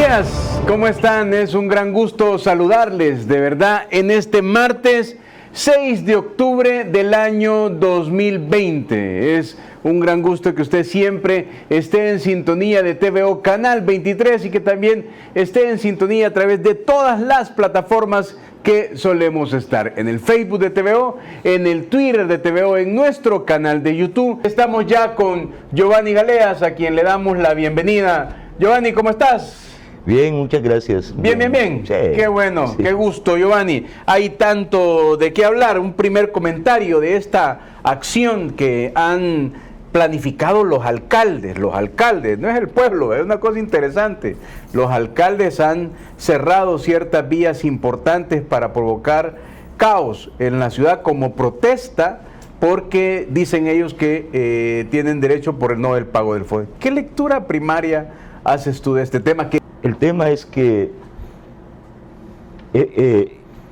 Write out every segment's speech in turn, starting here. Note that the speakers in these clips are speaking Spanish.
días, ¿cómo están? Es un gran gusto saludarles, de verdad, en este martes 6 de octubre del año 2020. Es un gran gusto que usted siempre esté en sintonía de TVO Canal 23 y que también esté en sintonía a través de todas las plataformas que solemos estar, en el Facebook de TVO, en el Twitter de TVO, en nuestro canal de YouTube. Estamos ya con Giovanni Galeas, a quien le damos la bienvenida. Giovanni, ¿cómo estás? Bien, muchas gracias. Bien. Sí, qué bueno, sí. Qué gusto, Giovanni. Hay tanto de qué hablar. Un primer comentario de esta acción que han planificado los alcaldes, no es el pueblo, es una cosa interesante. Los alcaldes han cerrado ciertas vías importantes para provocar caos en la ciudad como protesta, porque dicen ellos que tienen derecho por el no del pago del FODE. ¿Qué lectura primaria haces tú de este tema? El tema es que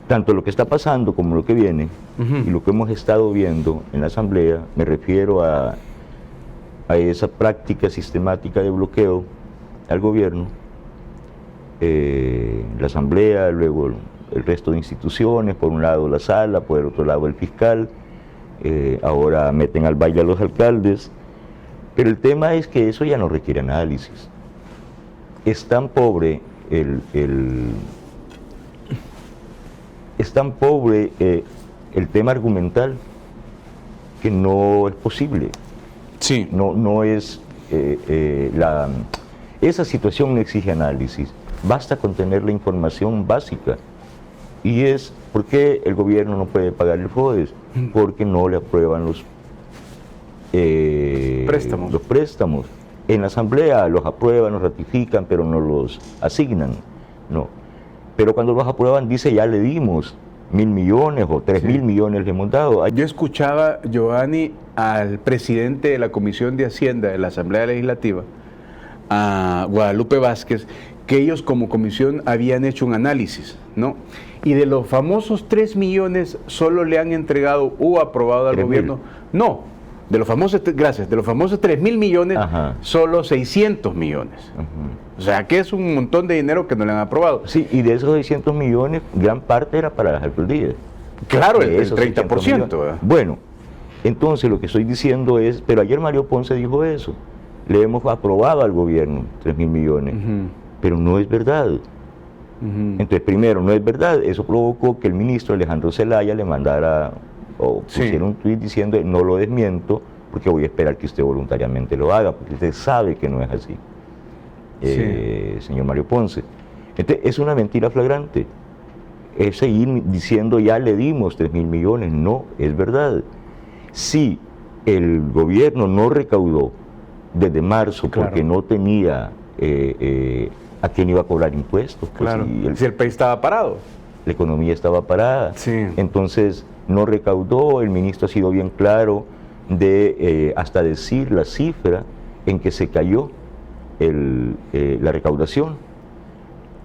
tanto lo que está pasando como lo que viene, y lo que hemos estado viendo en la Asamblea, me refiero a esa práctica sistemática de bloqueo al gobierno, la Asamblea, luego el resto de instituciones, por un lado la Sala, por el otro lado el fiscal, ahora meten al baile a los alcaldes, pero el tema es que eso ya no requiere análisis. Es tan pobre el tema argumental que no es posible. Sí. No es esa situación no exige análisis, basta con tener la información básica, y es ¿por qué el gobierno no puede pagar el FODES? Porque no le aprueban los préstamos. En la Asamblea los aprueban, los ratifican, pero no los asignan, no. Pero cuando los aprueban dice ya le dimos 1.000 millones o 3.000 millones le hemos dado. Yo escuchaba, Giovanni, al presidente de la Comisión de Hacienda de la Asamblea Legislativa, a Guadalupe Vázquez, que ellos como comisión habían hecho un análisis, ¿no? Y de los famosos 3 millones solo le han entregado o aprobado al gobierno. No. De los famosos 3.000 millones, solo 600 millones. O sea, que es un montón de dinero que no le han aprobado. Sí, y de esos 600 millones, gran parte era para las alcaldías. Claro, el 30%. Bueno, entonces lo que estoy diciendo es, pero ayer Mario Ponce dijo eso, le hemos aprobado al gobierno 3.000 millones, pero no es verdad. Entonces, primero, no es verdad. Eso provocó que el ministro Alejandro Zelaya le mandara o pusiera un tuit diciendo no lo desmiento porque voy a esperar que usted voluntariamente lo haga, porque usted sabe que no es así, señor Mario Ponce. Entonces, es una mentira flagrante. Es seguir diciendo ya le dimos 3.000 millones, no, es verdad. Si el gobierno no recaudó desde marzo porque no tenía a quién iba a cobrar impuestos, pues, claro. Si el país estaba parado. La economía estaba parada, entonces no recaudó. El ministro ha sido bien claro de hasta decir la cifra en que se cayó la recaudación.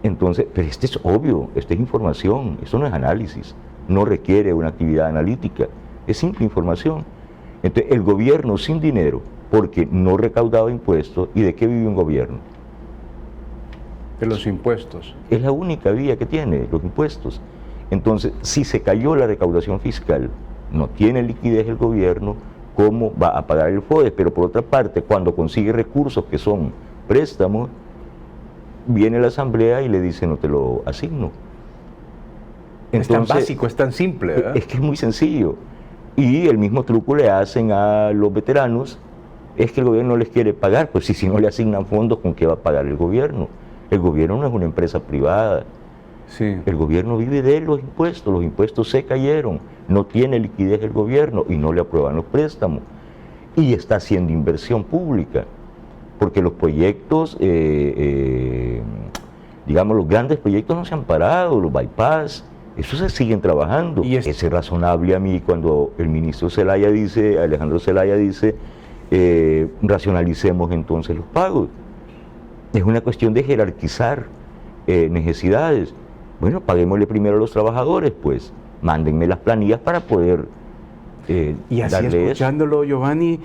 Entonces, pero este es obvio, esta es información, esto no es análisis, no requiere una actividad analítica, es simple información. Entonces, el gobierno sin dinero, porque no recaudaba impuestos, ¿y de qué vive un gobierno? De los impuestos. Es la única vía que tiene, los impuestos. Entonces, si se cayó la recaudación fiscal, no tiene liquidez el gobierno, ¿cómo va a pagar el FODES? Pero por otra parte, cuando consigue recursos que son préstamos, viene la Asamblea y le dice no te lo asigno. Entonces, es tan básico, es tan simple, ¿verdad? Es que es muy sencillo. Y el mismo truco le hacen a los veteranos, es que el gobierno no les quiere pagar, pues si no le asignan fondos, ¿con qué va a pagar el gobierno? El gobierno no es una empresa privada. El gobierno vive de los impuestos se cayeron, no tiene liquidez el gobierno y no le aprueban los préstamos. Y está haciendo inversión pública, porque los proyectos, digamos, los grandes proyectos no se han parado, los bypass, eso se siguen trabajando. Y es razonable a mí cuando el ministro Zelaya dice, Alejandro Zelaya dice, racionalicemos entonces los pagos. Es una cuestión de jerarquizar necesidades. Bueno, paguémosle primero a los trabajadores, pues, mándenme las planillas para poder y así escuchándolo, Giovanni,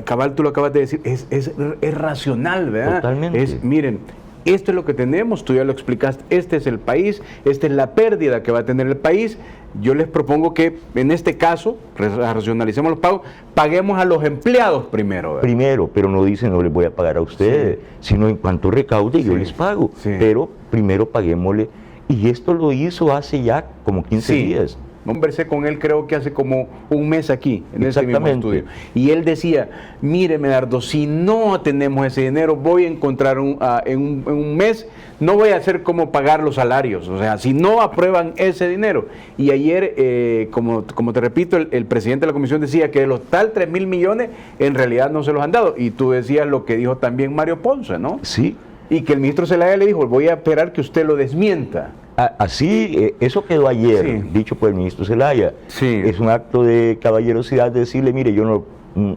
cabal, tú lo acabas de decir, es racional, ¿verdad? Totalmente. Miren, esto es lo que tenemos, tú ya lo explicaste, este es el país, esta es la pérdida que va a tener el país. Yo les propongo que en este caso, racionalicemos los pagos, paguemos a los empleados primero. ¿Verdad? Primero, pero no dicen no les voy a pagar a ustedes, sino en cuanto recaude yo les pago, pero primero paguémosle. Y esto lo hizo hace ya como 15 días. Conversé con él creo que hace como un mes aquí, en ese mismo estudio. Y él decía, mire Medardo, si no tenemos ese dinero, voy a encontrar en un mes, no voy a hacer cómo pagar los salarios. O sea, si no aprueban ese dinero. Y ayer, como te repito, el presidente de la comisión decía que de los tal 3.000 millones, en realidad no se los han dado. Y tú decías lo que dijo también Mario Ponce, ¿no? Sí. Y que el ministro Zelaya le dijo, voy a esperar que usted lo desmienta. Así, eso quedó ayer, dicho por el ministro Zelaya. Es un acto de caballerosidad de decirle, mire, yo no,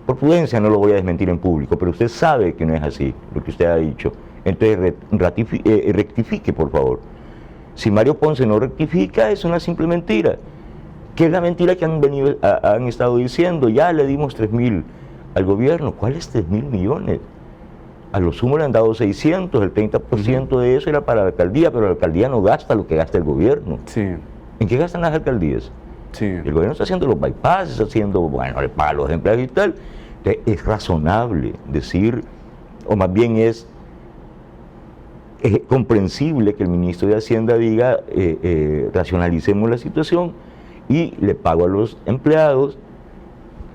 por prudencia no lo voy a desmentir en público, pero usted sabe que no es así, lo que usted ha dicho. Entonces rectifique, por favor. Si Mario Ponce no rectifica, es una simple mentira. ¿Qué es la mentira que han estado diciendo? Ya le dimos 3.000 al gobierno. ¿Cuáles 3.000 millones? A lo sumo le han dado 600, el 30% de eso era para la alcaldía, pero la alcaldía no gasta lo que gasta el gobierno. ¿En qué gastan las alcaldías? El gobierno está haciendo los bypasses, bueno, le paga a los empleados y tal. Entonces, es razonable decir, o más bien es comprensible que el ministro de Hacienda diga, racionalicemos la situación y le pago a los empleados,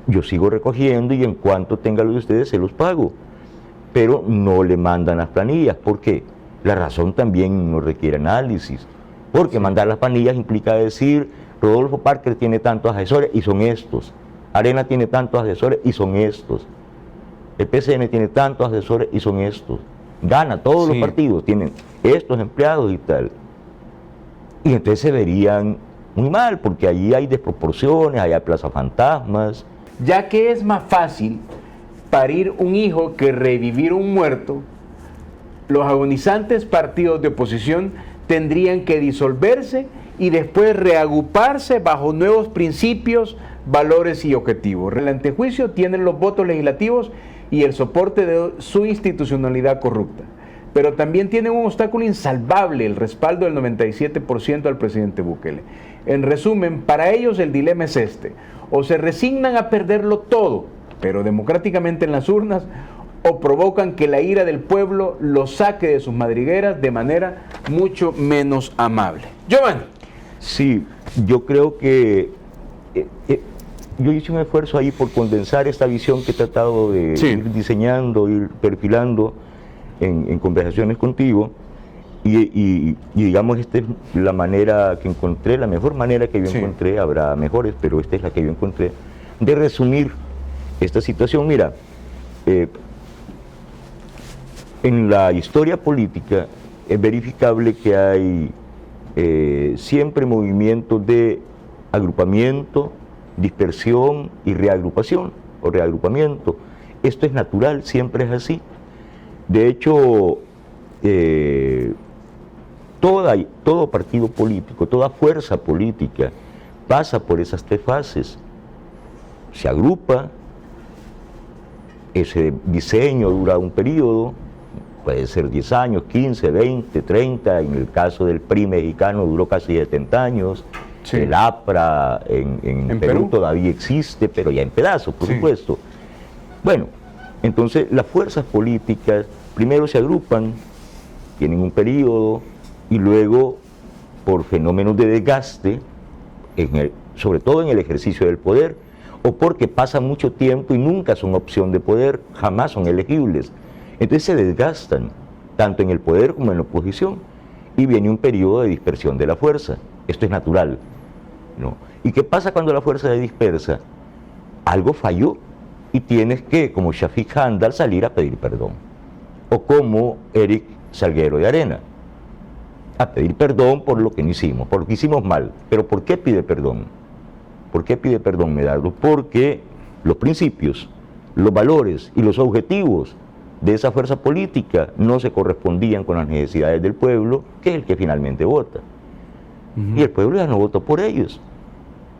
yo sigo recogiendo y en cuanto tenga lo de ustedes se los pago. Pero no le mandan las planillas. ¿Por qué? La razón también no requiere análisis. Porque mandar las planillas implica decir, Rodolfo Parker tiene tantos asesores y son estos. Arena tiene tantos asesores y son estos. El PCN tiene tantos asesores y son estos. Gana, todos los partidos tienen estos empleados y tal. Y entonces se verían muy mal, porque allí hay desproporciones, hay plazas fantasmas. Ya que es más fácil parir un hijo que revivir un muerto, los agonizantes partidos de oposición tendrían que disolverse y después reagruparse bajo nuevos principios, valores y objetivos. El antejuicio tienen los votos legislativos y el soporte de su institucionalidad corrupta, pero también tienen un obstáculo insalvable, el respaldo del 97% al presidente Bukele. En resumen, para ellos el dilema es este: o se resignan a perderlo todo, pero democráticamente en las urnas, o provocan que la ira del pueblo los saque de sus madrigueras de manera mucho menos amable. Giovanni. Sí, yo creo que yo hice un esfuerzo ahí por condensar esta visión que he tratado de ir diseñando, ir perfilando en conversaciones contigo, y digamos, esta es la manera que encontré, la mejor manera que yo encontré, habrá mejores, pero esta es la que yo encontré, de resumir esta situación. Mira, en la historia política es verificable que hay siempre movimientos de agrupamiento, dispersión y reagrupación o reagrupamiento. Esto es natural, siempre es así. De hecho, todo partido político, toda fuerza política pasa por esas tres fases. Se agrupa, ese diseño dura un periodo, puede ser 10 años, 15, 20, 30, en el caso del PRI mexicano duró casi 70 años, el APRA en Perú todavía existe, pero ya en pedazos, por supuesto. Bueno, entonces las fuerzas políticas primero se agrupan, tienen un periodo, y luego, por fenómenos de desgaste, sobre todo en el ejercicio del poder, o porque pasan mucho tiempo y nunca son opción de poder, jamás son elegibles. Entonces se desgastan, tanto en el poder como en la oposición, y viene un periodo de dispersión de la fuerza. Esto es natural, ¿no? ¿Y qué pasa cuando la fuerza se dispersa? Algo falló y tienes que, como Shafiq Handal, salir a pedir perdón. O como Eric Salguero de Arena, a pedir perdón por lo que no hicimos, por lo que hicimos mal. ¿Pero por qué pide perdón? ¿Por qué pide perdón, Medardo? Porque los principios, los valores y los objetivos de esa fuerza política no se correspondían con las necesidades del pueblo, que es el que finalmente vota. Y el pueblo ya no votó por ellos.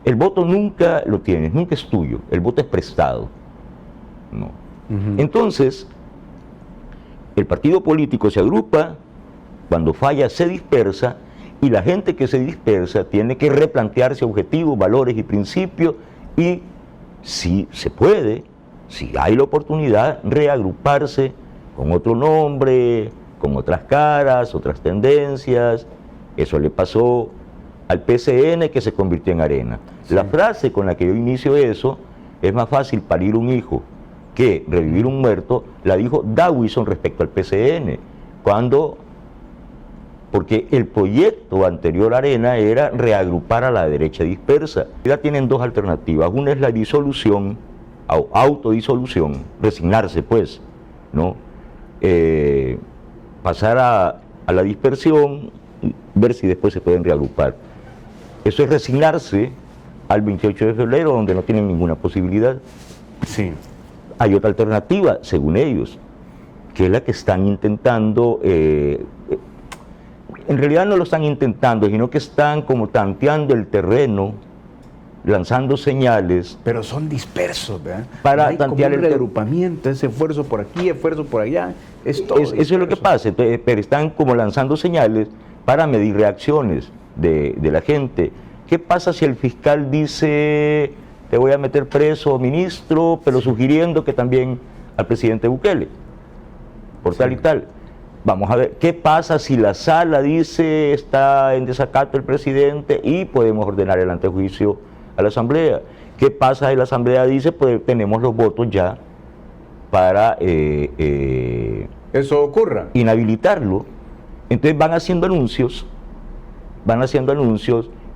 El voto nunca lo tienes, nunca es tuyo, el voto es prestado, ¿no? Entonces, el partido político se agrupa, cuando falla se dispersa, y la gente que se dispersa tiene que replantearse objetivos, valores y principios, y si se puede, si hay la oportunidad, reagruparse con otro nombre, con otras caras, otras tendencias. Eso le pasó al PCN, que se convirtió en Arena. Sí. La frase con la que yo inicio eso, es más fácil parir un hijo que revivir un muerto, la dijo Dawison respecto al PCN, porque el proyecto anterior a Arena era reagrupar a la derecha dispersa. Ya tienen dos alternativas: una es la disolución, o autodisolución, resignarse pues, ¿no? Pasar a la dispersión, ver si después se pueden reagrupar. Eso es resignarse al 28 de febrero, donde no tienen ninguna posibilidad. Sí. Hay otra alternativa, según ellos, que es la que están intentando, en realidad no lo están intentando, sino que están como tanteando el terreno, lanzando señales. Pero son dispersos, ¿verdad? Para hay tantear como un el reagrupamiento, ese esfuerzo por aquí, esfuerzo por allá, es todo eso es lo que pasa. Entonces, pero están como lanzando señales para medir reacciones de la gente. ¿Qué pasa si el fiscal dice: te voy a meter preso, ministro, pero sugiriendo que también al presidente Bukele, por tal y tal? Vamos a ver, ¿qué pasa si la sala dice está en desacato el presidente y podemos ordenar el antejuicio a la asamblea? ¿Qué pasa si la asamblea dice pues tenemos los votos ya para eso ocurra? Inhabilitarlo? Entonces van haciendo anuncios,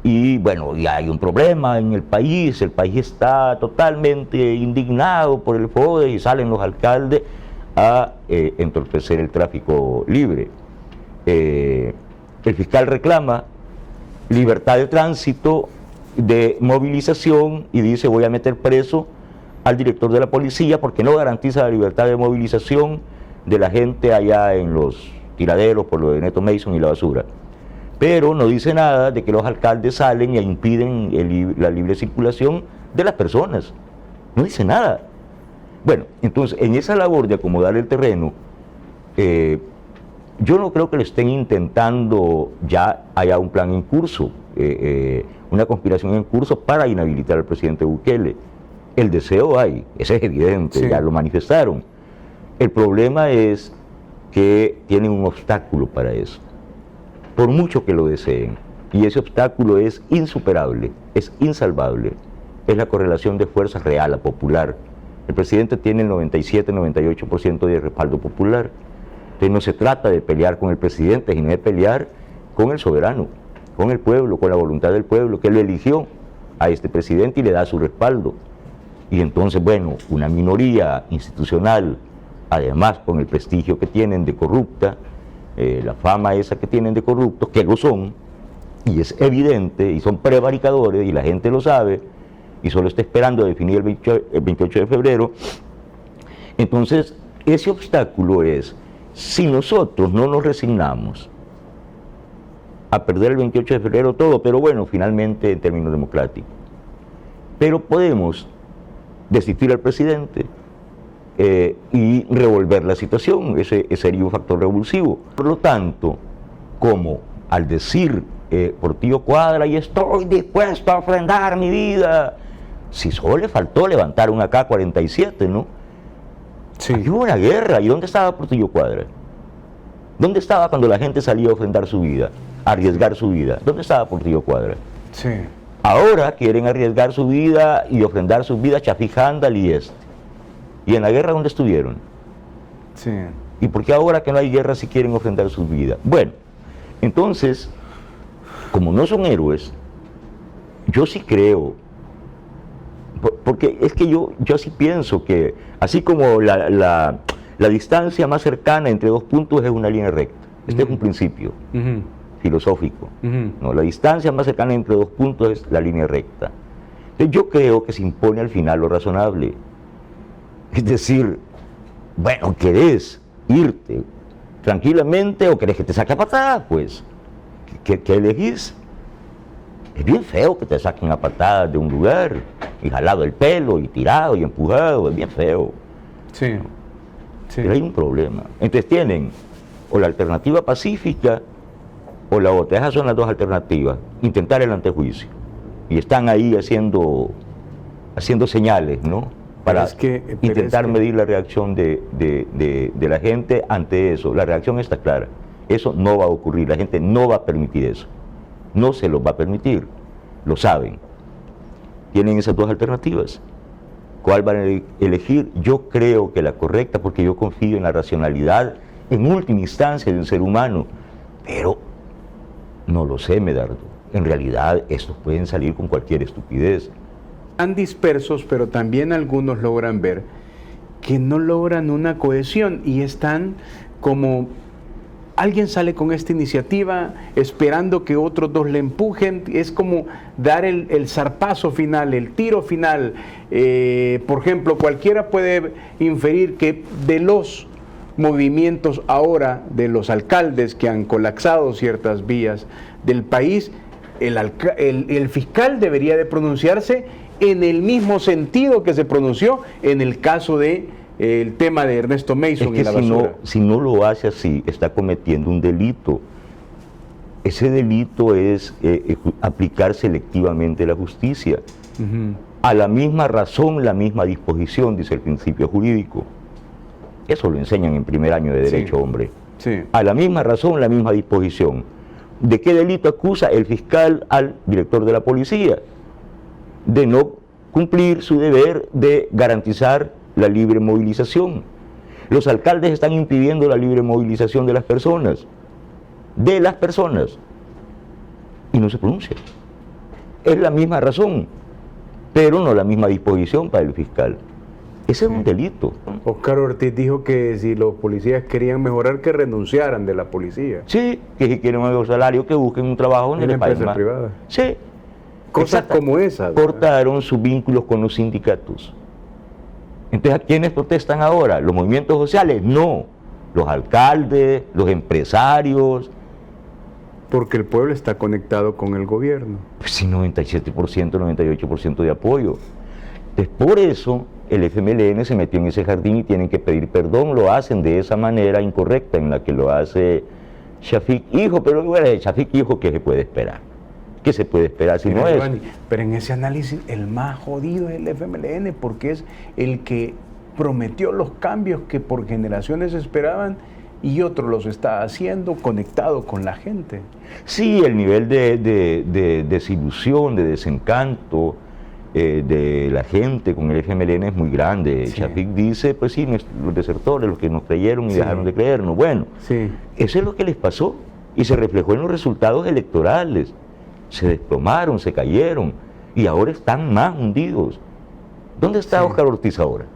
y bueno, ya hay un problema en el país está totalmente indignado por el FODE y salen los alcaldes a entorpecer el tráfico libre. El fiscal reclama libertad de tránsito, de movilización, y dice: voy a meter preso al director de la policía porque no garantiza la libertad de movilización de la gente allá en los tiraderos por lo de Neto Mason y la basura. Pero no dice nada de que los alcaldes salen e impiden la libre circulación de las personas. No dice nada. Bueno, entonces, en esa labor de acomodar el terreno, yo no creo que lo estén intentando, ya haya un plan en curso, una conspiración en curso para inhabilitar al presidente Bukele. El deseo hay, ese es evidente, sí. Ya lo manifestaron. El problema es que tienen un obstáculo para eso, por mucho que lo deseen, y ese obstáculo es insuperable, es insalvable, es la correlación de fuerzas real a popular. El presidente tiene el 97-98% de respaldo popular. Entonces no se trata de pelear con el presidente, sino de pelear con el soberano, con el pueblo, con la voluntad del pueblo, que lo eligió a este presidente y le da su respaldo. Y entonces, bueno, una minoría institucional, además con el prestigio que tienen de corrupta, la fama esa que tienen de corruptos, que lo son, y es evidente, y son prevaricadores, y la gente lo sabe, y solo está esperando definir el 28 de febrero. Entonces, ese obstáculo es, si nosotros no nos resignamos a perder el 28 de febrero todo, pero bueno, finalmente en términos democráticos, pero podemos destituir al presidente y revolver la situación, ese sería un factor revulsivo. Por lo tanto, como al decir Portillo Cuadra, y estoy dispuesto a ofrendar mi vida, si solo le faltó levantar un AK-47, ¿no? Sí. Hubo una guerra, ¿y dónde estaba Portillo Cuadra? ¿Dónde estaba cuando la gente salía a ofrendar su vida, a arriesgar su vida? ¿Dónde estaba Portillo Cuadra? Sí. Ahora quieren arriesgar su vida y ofrendar su vida Chafí Handal y ¿Y en la guerra dónde estuvieron? Sí. ¿Y por qué ahora que no hay guerra si quieren ofrendar su vida? Bueno, entonces, como no son héroes, yo sí creo, porque es que yo sí pienso que, así como la distancia más cercana entre dos puntos es una línea recta, este es un principio filosófico, ¿no? La distancia más cercana entre dos puntos es la línea recta. Entonces yo creo que se impone al final lo razonable. Es decir, bueno, ¿querés irte tranquilamente o querés que te saque a patadas? Pues, ¿qué elegís? Es bien feo que te saquen a patadas de un lugar, y jalado el pelo, y tirado, y empujado, es bien feo. Sí. Pero hay un problema. Entonces tienen o la alternativa pacífica o la otra. Esas son las dos alternativas. Intentar el antejuicio. Y están ahí haciendo señales, ¿no? Para intentar medir la reacción de la gente ante eso. La reacción está clara. Eso no va a ocurrir. La gente no va a permitir eso. No se los va a permitir. Lo saben. Tienen esas dos alternativas. ¿Cuál van a elegir? Yo creo que la correcta, porque yo confío en la racionalidad, en última instancia, del ser humano. Pero no lo sé, Medardo. En realidad, estos pueden salir con cualquier estupidez. Están dispersos, pero también algunos logran ver que no logran una cohesión y están como alguien sale con esta iniciativa esperando que otros dos le empujen. Es como dar el zarpazo final, el tiro final. Por ejemplo, cualquiera puede inferir que de los movimientos ahora de los alcaldes que han colapsado ciertas vías del país, el fiscal debería de pronunciarse en el mismo sentido que se pronunció en el caso de el tema de Ernesto Mason y la basura. Si no lo hace así, está cometiendo un delito. Ese delito es aplicar selectivamente la justicia. A la misma razón, la misma disposición, dice el principio jurídico. Eso lo enseñan en primer año de Derecho, hombre. A la misma razón, la misma disposición. ¿De qué delito acusa el fiscal al director de la policía? De no cumplir su deber de garantizar la libre movilización. Los alcaldes están impidiendo la libre movilización de las personas. Y no se pronuncia. Es la misma razón, pero no la misma disposición para el fiscal. Ese es un delito. Oscar Ortiz dijo que si los policías querían mejorar, que renunciaran de la policía. Sí, que si quieren un mejor salario, que busquen un trabajo en la empresa privada. Sí. Cosas como esas. Cortaron sus vínculos con los sindicatos. Entonces, ¿a quiénes protestan ahora? ¿Los movimientos sociales? No. Los alcaldes, los empresarios. Porque el pueblo está conectado con el gobierno. Pues sí, 97%, 98% de apoyo. Entonces, por eso el FMLN se metió en ese jardín y tienen que pedir perdón. Lo hacen de esa manera incorrecta en la que lo hace Shafik Hijo. Pero bueno, Shafik Hijo, ¿qué se puede esperar? ¿Qué se puede esperar si no es? Pero en ese análisis el más jodido es el FMLN, porque es el que prometió los cambios que por generaciones esperaban y otro los está haciendo conectado con la gente. Sí, el nivel de desilusión, de desencanto de la gente con el FMLN es muy grande. Shafik dice, pues sí, los desertores, los que nos creyeron y dejaron de creernos. Bueno, eso es lo que les pasó y se reflejó en los resultados electorales. Se desplomaron, se cayeron y ahora están más hundidos. ¿Dónde está Oscar Ortiz ahora?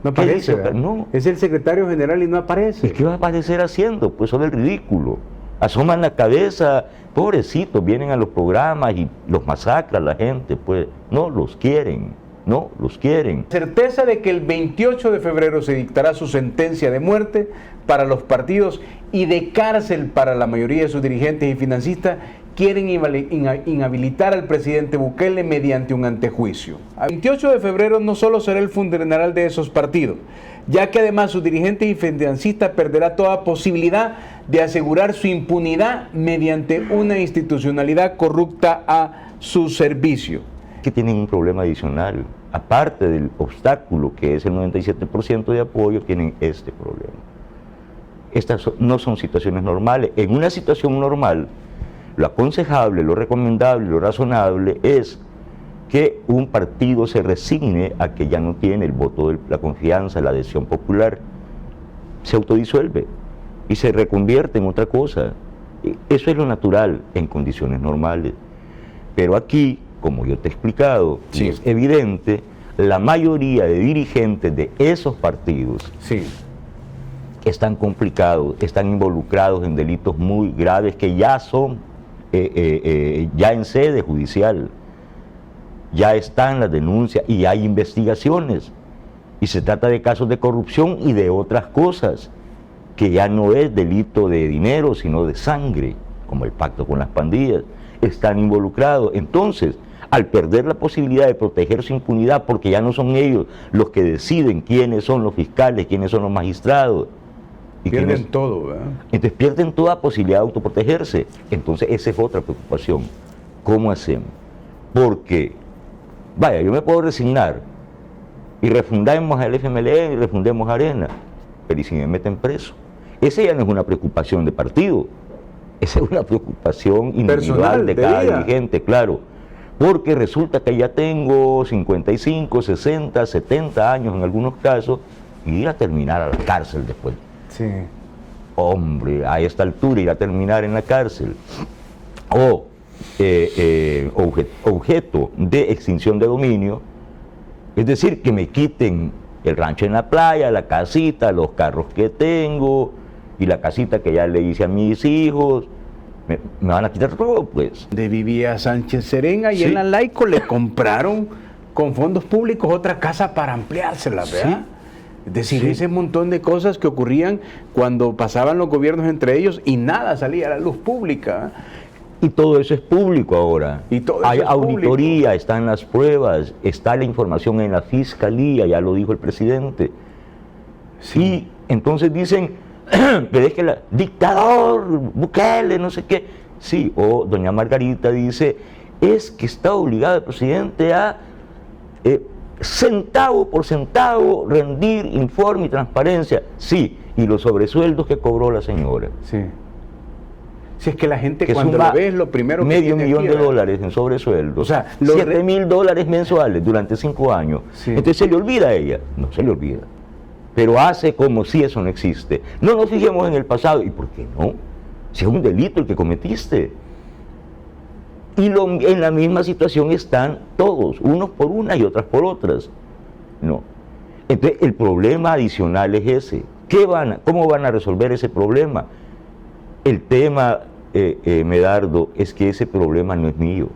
No aparece, no. Es el secretario general y no aparece. ¿Y qué va a aparecer haciendo? Pues son el ridículo. Asoman la cabeza, pobrecitos, vienen a los programas y los masacra la gente, pues no los quieren, no los quieren. Certeza de que el 28 de febrero se dictará su sentencia de muerte para los partidos y de cárcel para la mayoría de sus dirigentes y financistas. Quieren inhabilitar al presidente Bukele mediante un antejuicio. El 28 de febrero no solo será el funeral de esos partidos, ya que además sus dirigentes y financistas perderá toda posibilidad de asegurar su impunidad mediante una institucionalidad corrupta a su servicio. Que tienen un problema adicional, aparte del obstáculo que es el 97% de apoyo, tienen este problema. Estas no son situaciones normales. En una situación normal, lo aconsejable, lo recomendable, lo razonable es que un partido se resigne a que ya no tiene el voto de la confianza, la adhesión popular, se autodisuelve y se reconvierte en otra cosa. Eso es lo natural en condiciones normales. Pero aquí, como yo te he explicado, es evidente, la mayoría de dirigentes de esos partidos están complicados, están involucrados en delitos muy graves que ya son ya en sede judicial, ya están las denuncias y hay investigaciones y se trata de casos de corrupción y de otras cosas que ya no es delito de dinero sino de sangre, como el pacto con las pandillas, están involucrados. Entonces al perder la posibilidad de proteger su impunidad, porque ya no son ellos los que deciden quiénes son los fiscales, quiénes son los magistrados. Pierden todo, ¿verdad? Entonces pierden toda posibilidad de autoprotegerse. Entonces esa es otra preocupación. ¿Cómo hacemos? Porque, vaya, yo me puedo resignar y refundemos el FMLN y refundemos Arena, pero ¿y si me meten preso? Esa ya no es una preocupación de partido, esa es una preocupación individual personal, de cada dirigente, claro. Porque resulta que ya tengo 55, 60, 70 años en algunos casos y ir a terminar a la cárcel después. Sí. Hombre, a esta altura ir a terminar en la cárcel. O objeto de extinción de dominio, es decir, que me quiten el rancho en la playa, la casita, los carros que tengo y la casita que ya le hice a mis hijos. Me van a quitar todo, pues. De vivía Sánchez Serén, y sí, en la Laico le compraron con fondos públicos otra casa para ampliársela, ¿verdad? Sí. Es decir, sí, ese montón de cosas que ocurrían cuando pasaban los gobiernos entre ellos y nada salía a la luz pública. Y todo eso es público ahora. Y todo hay eso es auditoría, público. Están las pruebas, está la información en la fiscalía, ya lo dijo el presidente. Sí, y entonces dicen, pero es que el dictador, Bukele, no sé qué. Sí, o doña Margarita dice, es que está obligado el presidente a centavo por centavo rendir informe y transparencia. Sí, y los sobresueldos que cobró la señora. Sí. Si es que la gente que cuando lo ves, lo primero que medio millón de dólares en sobresueldos, o sea, $7,000 mensuales durante 5 años. Sí. Entonces se le olvida a ella, no se le olvida, pero hace como si eso no existe. No nos fijemos en el pasado, ¿y por qué no? Si es un delito el que cometiste. Y en la misma situación están todos, unos por unas y otras por otras. No. Entonces el problema adicional es ese. ¿Cómo van a resolver ese problema? El tema, Medardo, es que ese problema no es mío,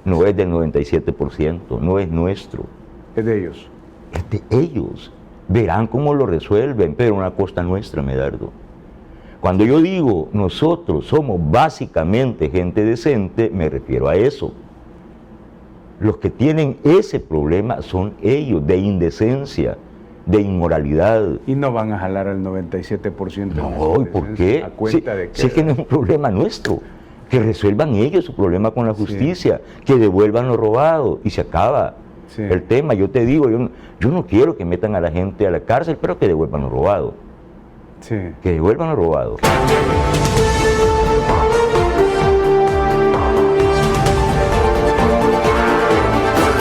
no es del 97%, no es nuestro. Es de ellos. Es de ellos. Verán cómo lo resuelven, pero a una costa nuestra, Medardo. Cuando yo digo nosotros somos básicamente gente decente, me refiero a eso. Los que tienen ese problema son ellos, de indecencia, de inmoralidad. Y no van a jalar al 97%. No, ¿y por qué? A cuenta de que... Si es que no es un problema nuestro. Que resuelvan ellos su problema con la justicia, sí, que devuelvan lo robado y se acaba. Sí. El tema. Yo te digo, yo no quiero que metan a la gente a la cárcel, pero que devuelvan lo robado. Sí. Que devuelvan lo robado.